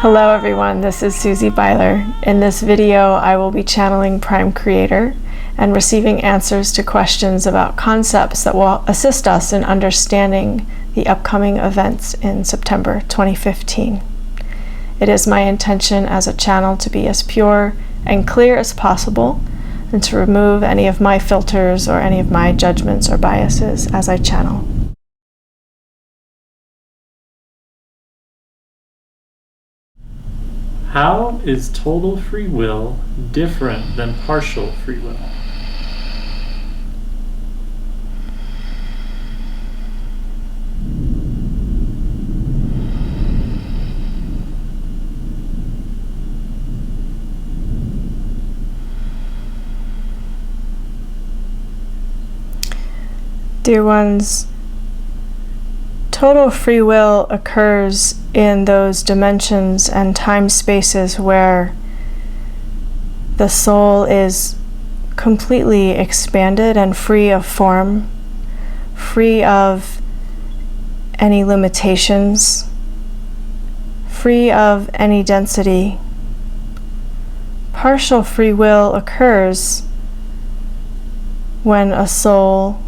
Hello everyone, this is Susie Beiler. In this video, I will be channeling Prime Creator and receiving answers to questions about concepts that will assist us in understanding the upcoming events in September 2015. It is my intention as a channel to be as pure and clear as possible and to remove any of my filters or any of my judgments or biases as I channel. How is total free will different than partial free will? Dear ones, total free will occurs in those dimensions and time spaces where the soul is completely expanded and free of form, free of any limitations, free of any density. Partial free will occurs when a soul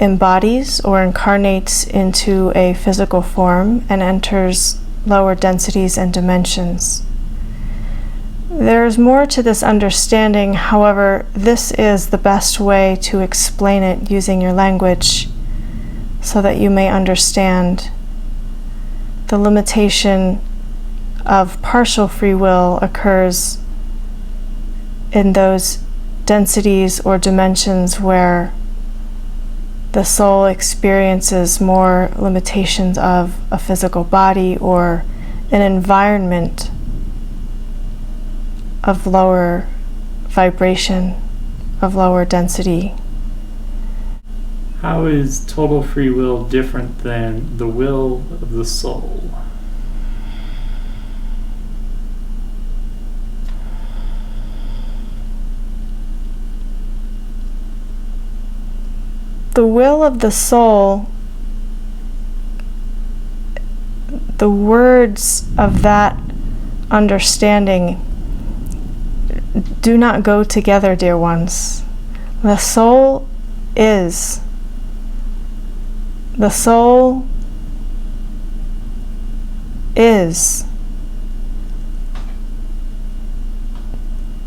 embodies or incarnates into a physical form and enters lower densities and dimensions. There's more to this understanding, however, this is the best way to explain it using your language so that you may understand the limitation of partial free will occurs in those densities or dimensions where the soul experiences more limitations of a physical body or an environment of lower vibration, of lower density. How is total free will different than the will of the soul? The will of the soul, the words of that understanding do not go together, dear ones. The soul is. The soul is.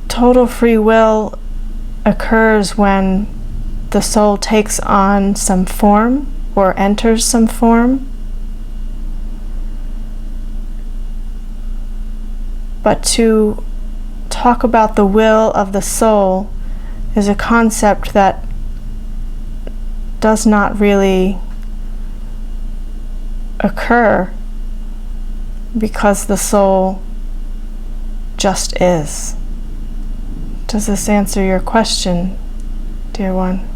Total free will occurs when the soul takes on some form or enters some form. But to talk about the will of the soul is a concept that does not really occur because the soul just is. Does this answer your question, dear one?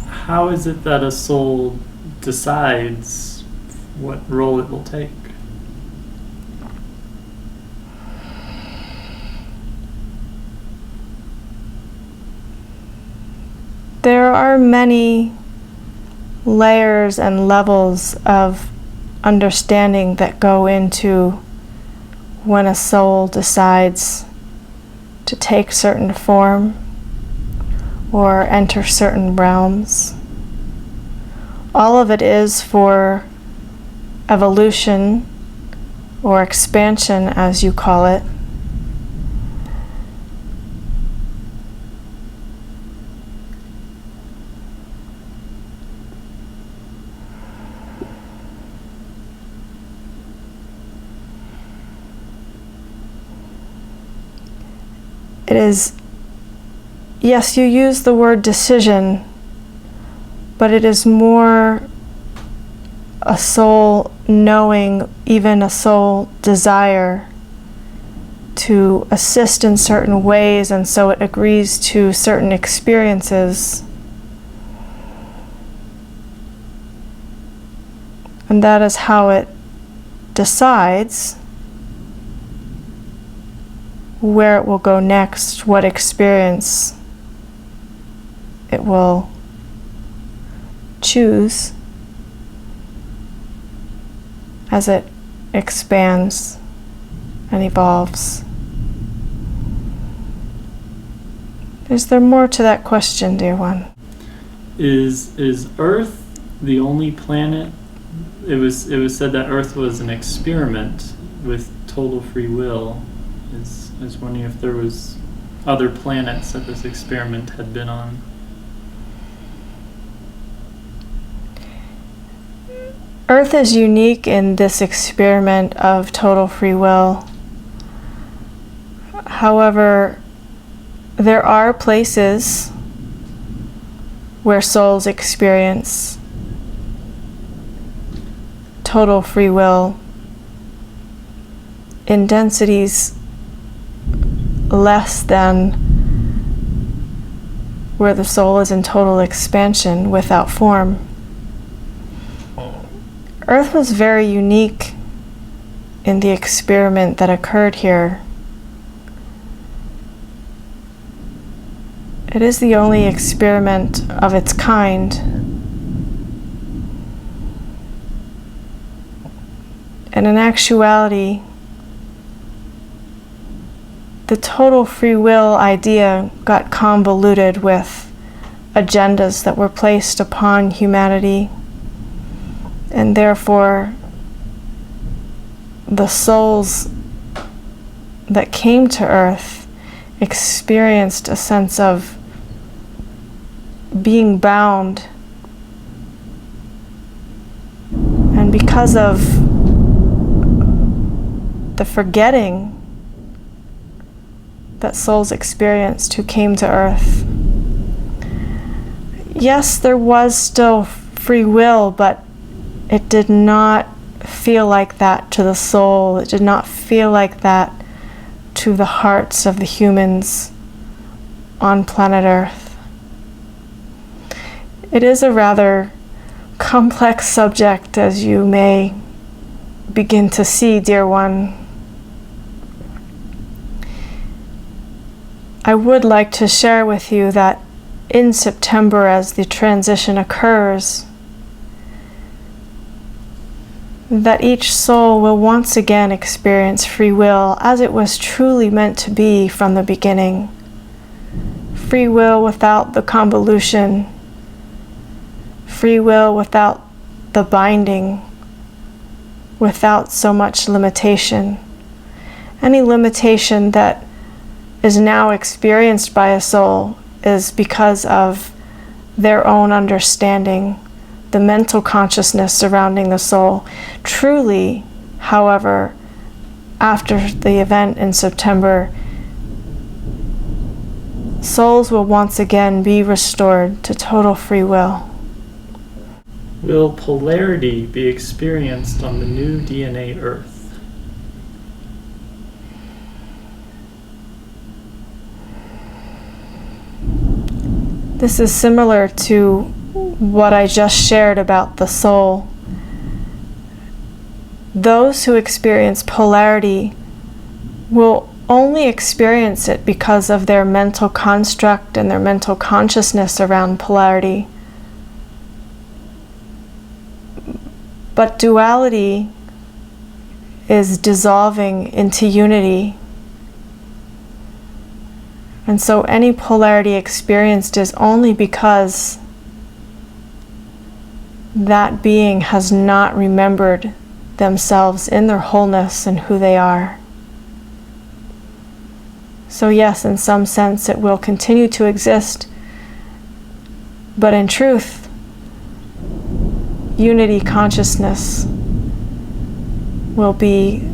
How is it that a soul decides what role it will take? There are many layers and levels of understanding that go into when a soul decides to take certain form or enter certain realms. All of it is for evolution or expansion, as you call it. It is, yes, you use the word decision, but it is more a soul knowing, even a soul desire to assist in certain ways, and so it agrees to certain experiences. And that is how it decides where it will go next, what experience it will choose as it expands and evolves. Is there more to that question, dear one? Is Earth the only planet? It was said that Earth was an experiment with total free will. I was wondering if there was other planets that this experiment had been on. Earth is unique in this experiment of total free will. However, there are places where souls experience total free will in densities less than where the soul is in total expansion without form. Earth was very unique in the experiment that occurred here. It is the only experiment of its kind. And in actuality, the total free will idea got convoluted with agendas that were placed upon humanity, and therefore the souls that came to Earth experienced a sense of being bound, and because of the forgetting that souls experienced who came to Earth. Yes, there was still free will, but it did not feel like that to the soul. It did not feel like that to the hearts of the humans on planet Earth. It is a rather complex subject, as you may begin to see, dear one. I would like to share with you that in September, as the transition occurs, that each soul will once again experience free will as it was truly meant to be from the beginning. Free will without the convolution, free will without the binding, without so much limitation. Any limitation that is now experienced by a soul is because of their own understanding, the mental consciousness surrounding the soul. Truly, however, after the event in September, souls will once again be restored to total free will. Will polarity be experienced on the new DNA Earth? This is similar to what I just shared about the soul. Those who experience polarity will only experience it because of their mental construct and their mental consciousness around polarity. But duality is dissolving into unity. And so any polarity experienced is only because that being has not remembered themselves in their wholeness and who they are. So yes, in some sense it will continue to exist, but in truth, unity consciousness will be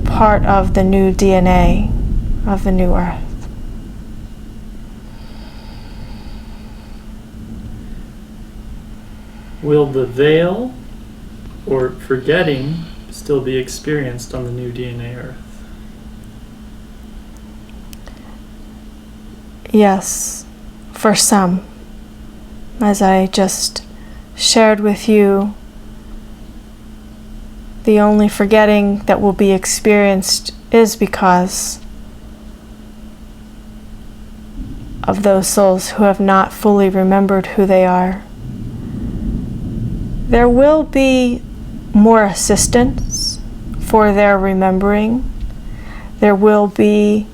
part of the new DNA of the new Earth. Will the veil or forgetting still be experienced on the new DNA Earth? Yes, for some. As I just shared with you, the only forgetting that will be experienced is because of those souls who have not fully remembered who they are. There will be more assistance for their remembering, there will be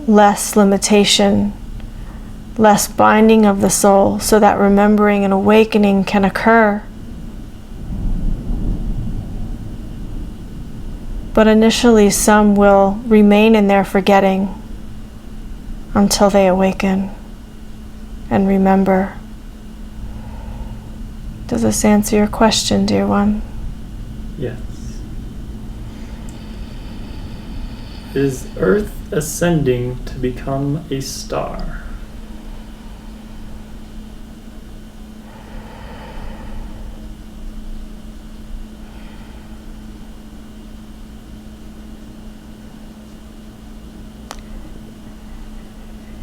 less limitation, less binding of the soul, so that remembering and awakening can occur. But initially, some will remain in their forgetting until they awaken and remember. Does this answer your question, dear one? Yes. Is Earth ascending to become a star?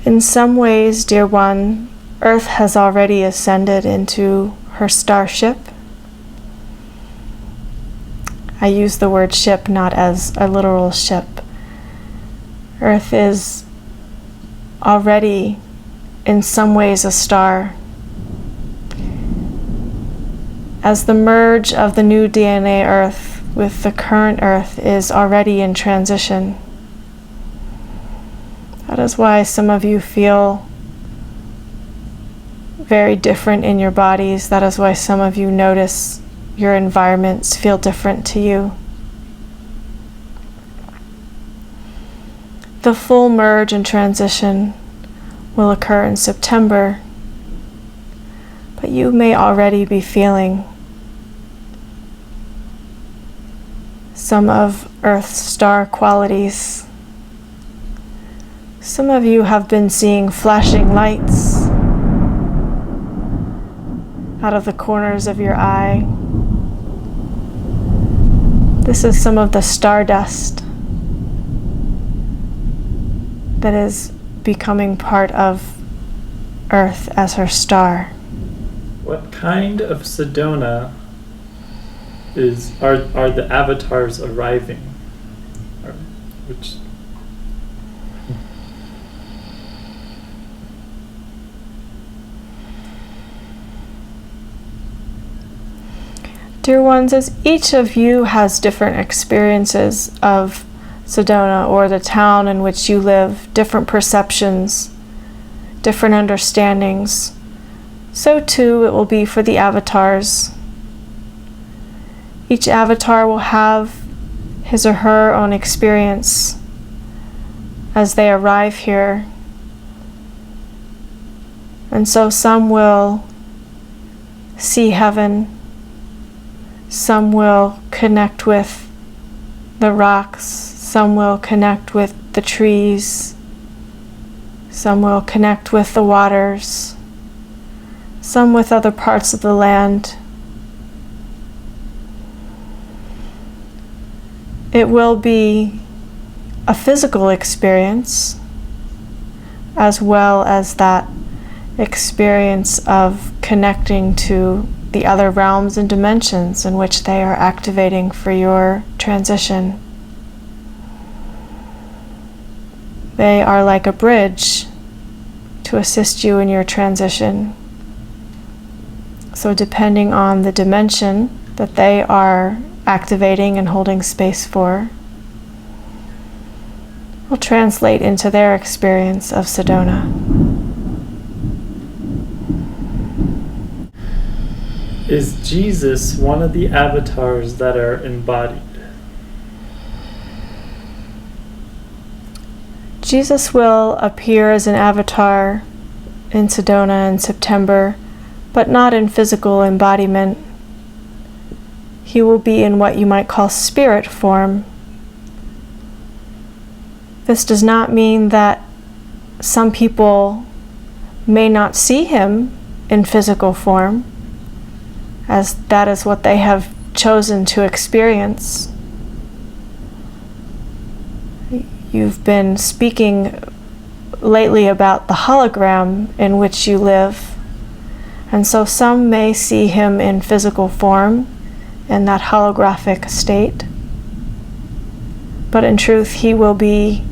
In some ways, dear one, Earth has already ascended into her starship. I use the word ship not as a literal ship. Earth is already, in some ways, a star. As the merge of the new DNA Earth with the current Earth is already in transition. That is why some of you feel very different in your bodies. That is why some of you notice your environments feel different to you. The full merge and transition will occur in September, but you may already be feeling some of Earth's star qualities. Some of you have been seeing flashing lights out of the corners of your eye. This is some of the stardust that is becoming part of Earth as her star. What kind of Sedona are the avatars arriving? Which Dear ones, as each of you has different experiences of Sedona or the town in which you live, different perceptions, different understandings, so too it will be for the avatars. Each avatar will have his or her own experience as they arrive here. And so some will see heaven. Some will connect with the rocks, some will connect with the trees, some will connect with the waters, some with other parts of the land. It will be a physical experience as well as that experience of connecting to the other realms and dimensions in which they are activating for your transition. They are like a bridge to assist you in your transition. So depending on the dimension that they are activating and holding space for, will translate into their experience of Sedona. Is Jesus one of the avatars that are embodied? Jesus will appear as an avatar in Sedona in September, but not in physical embodiment. He will be in what you might call spirit form. This does not mean that some people may not see him in physical form, as that is what they have chosen to experience. You've been speaking lately about the hologram in which you live, and so some may see him in physical form in that holographic state, but in truth he will be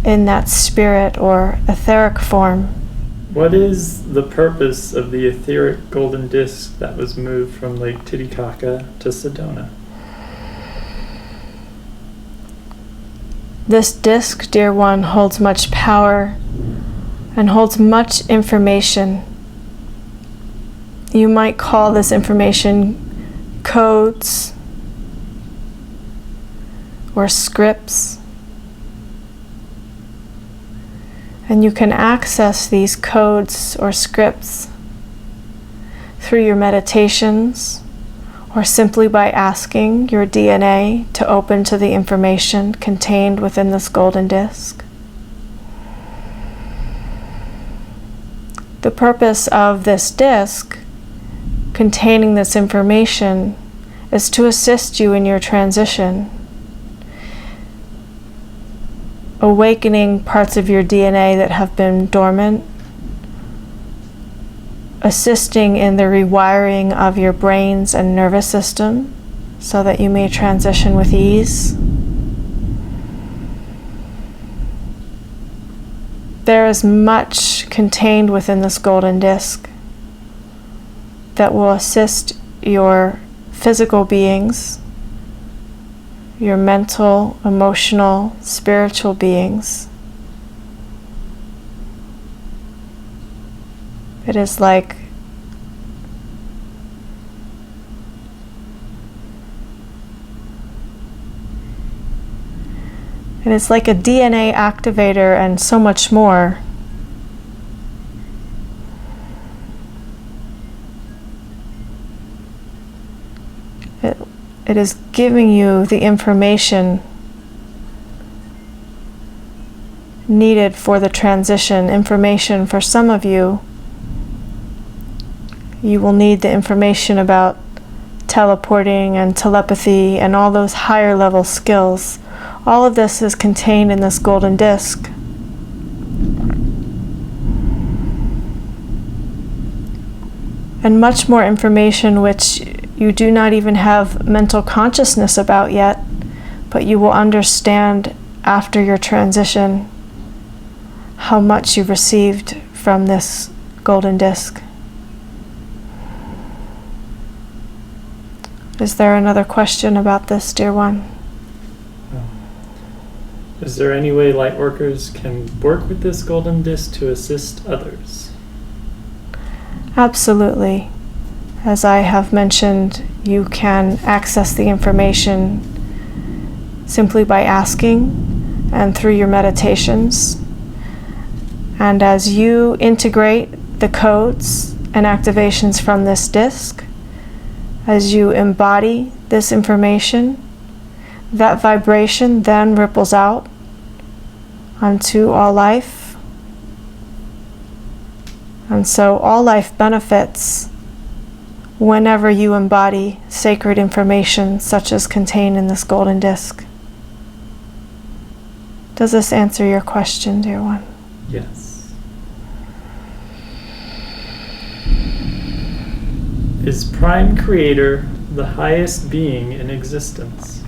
in that spirit or etheric form. What is the purpose of the etheric golden disc that was moved from Lake Titicaca to Sedona? This disc, dear one, holds much power and holds much information. You might call this information codes or scripts. And you can access these codes or scripts through your meditations or simply by asking your DNA to open to the information contained within this golden disc. The purpose of this disc containing this information is to assist you in your transition, awakening parts of your DNA that have been dormant, assisting in the rewiring of your brains and nervous system so that you may transition with ease. There is much contained within this golden disc that will assist your physical beings, your mental, emotional, spiritual beings. It is like a DNA activator and so much more. It is giving you the information needed for the transition. Information for some of you, you will need the information about teleporting and telepathy and all those higher level skills. All of this is contained in this golden disc. And much more information which you do not even have mental consciousness about yet, but you will understand after your transition how much you've received from this golden disc. Is there another question about this, dear one? Is there any way light workers can work with this golden disc to assist others? Absolutely. As I have mentioned, you can access the information simply by asking and through your meditations. And as you integrate the codes and activations from this disc, as you embody this information, that vibration then ripples out onto all life. And so all life benefits whenever you embody sacred information such as contained in this golden disc. Does this answer your question, dear one? Yes. Is Prime Creator the highest being in existence?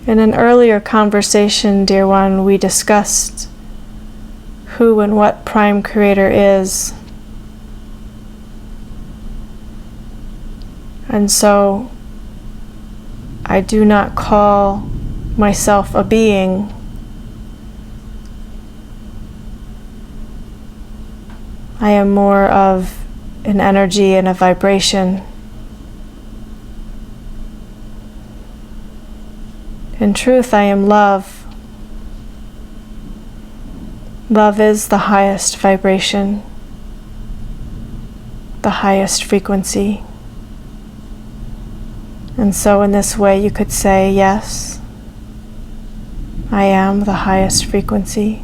In an earlier conversation, dear one, we discussed who and what Prime Creator is. And so I do not call myself a being. I am more of an energy and a vibration. In truth, I am love. Love is the highest vibration, the highest frequency. And so in this way you could say, yes, I am the highest frequency.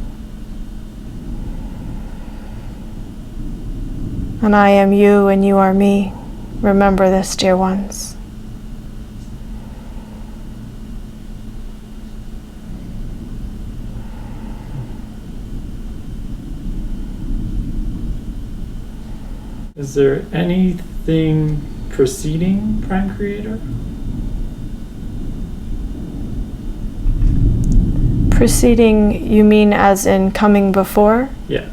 And I am you and you are me. Remember this, dear ones. Is there anything preceding Prime Creator? Preceding, you mean as in coming before? Yes.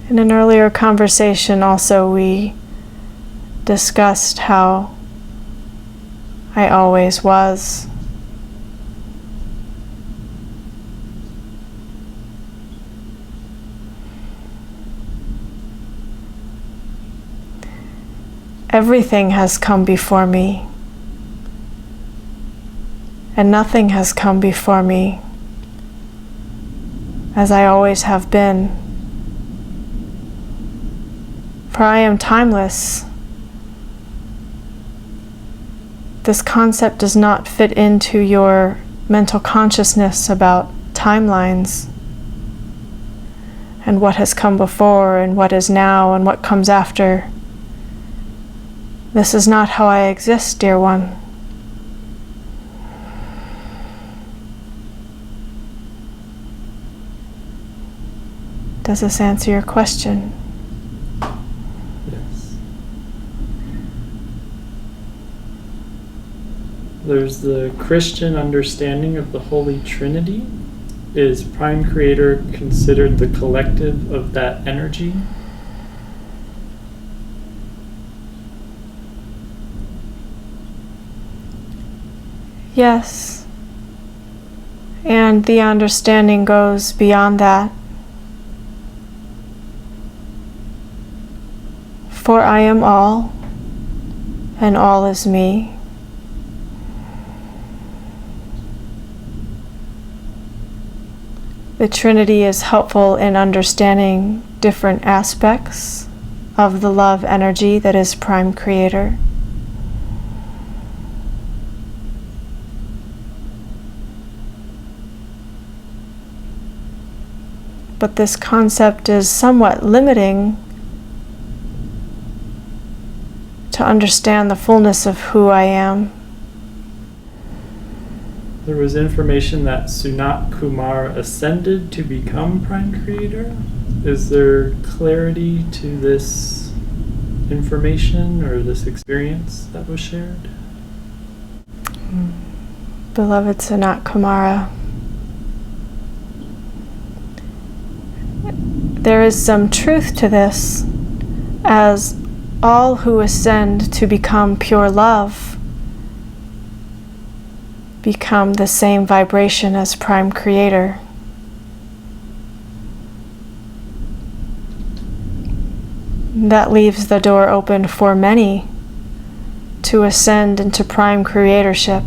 In an earlier conversation also we discussed how I always was. Everything has come before me, and nothing has come before me, as I always have been. For I am timeless. This concept does not fit into your mental consciousness about timelines and what has come before and what is now and what comes after. This is not how I exist, dear one. Does this answer your question? Yes. There's the Christian understanding of the Holy Trinity. Is Prime Creator considered the collective of that energy? Yes. And the understanding goes beyond that. For I am all, and all is me. The Trinity is helpful in understanding different aspects of the love energy that is Prime Creator. But this concept is somewhat limiting to understand the fullness of who I am. There was information that Sanat Kumara ascended to become Prime Creator. Is there clarity to this information or this experience that was shared? Beloved Sanat Kumara, there is some truth to this, as all who ascend to become pure love become the same vibration as Prime Creator. That leaves the door open for many to ascend into Prime Creatorship.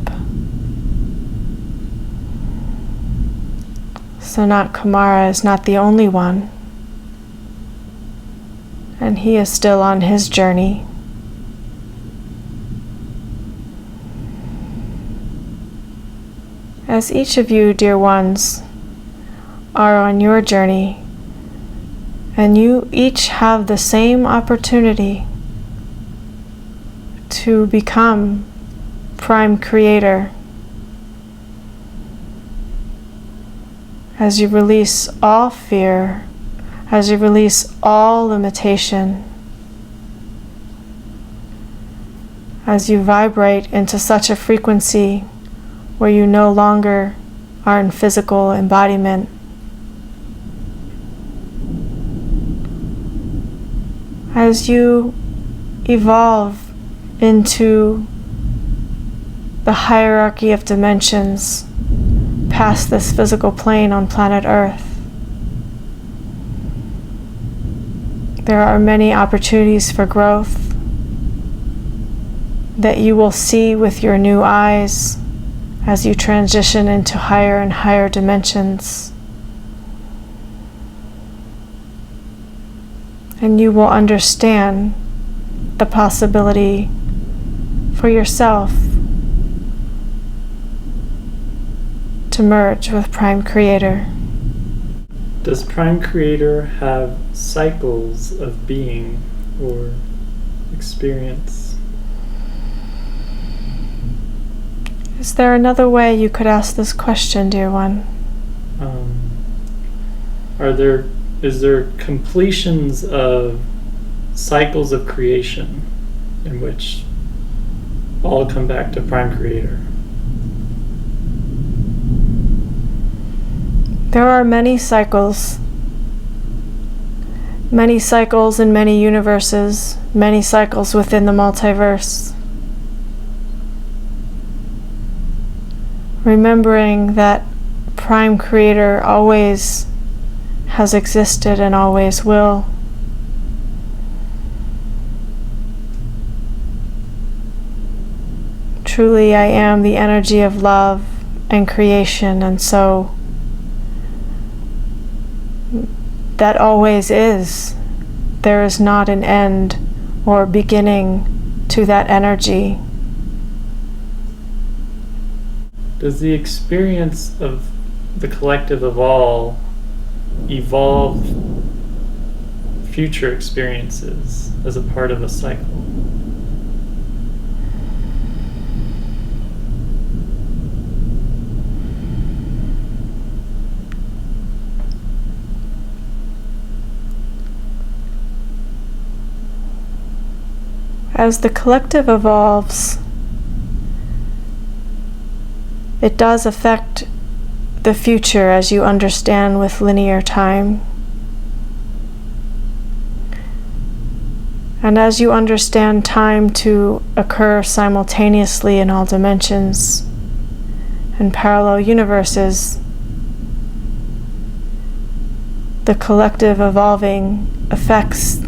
Sanat Kumara is not the only one, and he is still on his journey. As each of you, dear ones, are on your journey, and you each have the same opportunity to become Prime Creator, as you release all fear, as you release all limitation, as you vibrate into such a frequency where you no longer are in physical embodiment. As you evolve into the hierarchy of dimensions past this physical plane on planet Earth, there are many opportunities for growth that you will see with your new eyes as you transition into higher and higher dimensions. And you will understand the possibility for yourself to merge with Prime Creator. Does Prime Creator have cycles of being or experience? Is there another way you could ask this question, dear one? Is there completions of cycles of creation in which all come back to Prime Creator? There are many cycles. Many cycles in many universes, many cycles within the multiverse. Remembering that Prime Creator always has existed and always will. Truly, I am the energy of love and creation, and so that always is. There is not an end or beginning to that energy. Does the experience of the collective of all evolve future experiences as a part of a cycle? As the collective evolves, it does affect the future as you understand with linear time. And as you understand time to occur simultaneously in all dimensions and parallel universes, the collective evolving affects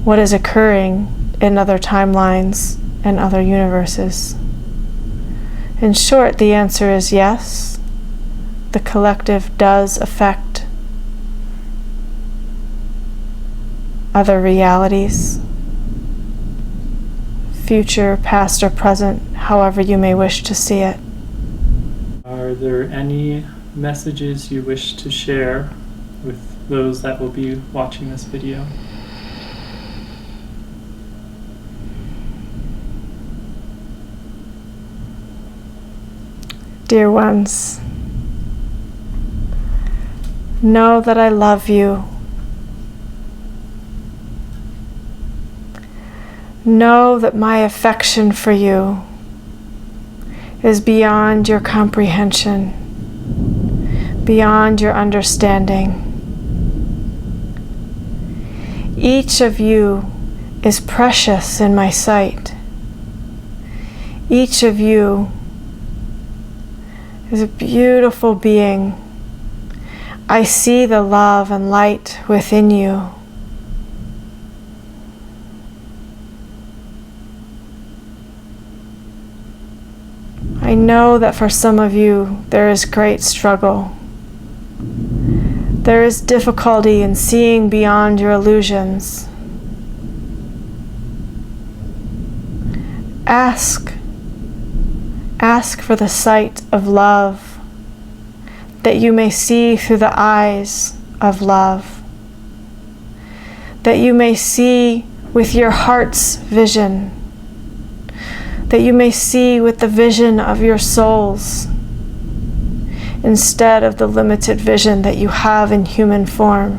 what is occurring in other timelines and other universes. In short, the answer is yes. The collective does affect other realities, future, past, or present, however you may wish to see it. Are there any messages you wish to share with those that will be watching this video? Dear ones, know that I love you. Know that my affection for you is beyond your comprehension, beyond your understanding. Each of you is precious in my sight. Each of you is a beautiful being. I see the love and light within you. I know that for some of you there is great struggle. There is difficulty in seeing beyond your illusions. Ask for the sight of love, that you may see through the eyes of love, that you may see with your heart's vision, that you may see with the vision of your souls, instead of the limited vision that you have in human form.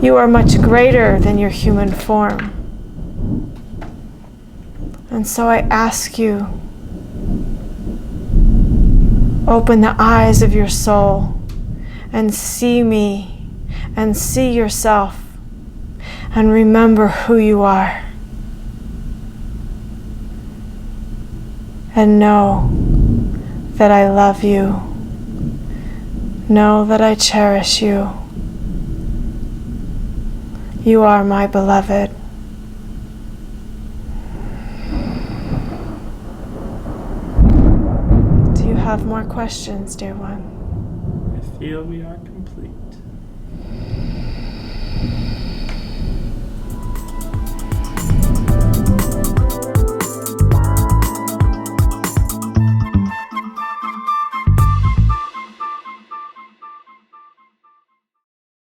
You are much greater than your human form. And so I ask you, open the eyes of your soul and see me and see yourself and remember who you are. And know that I love you. Know that I cherish you. You are my beloved. Do you have more questions, dear one? I feel we are complete.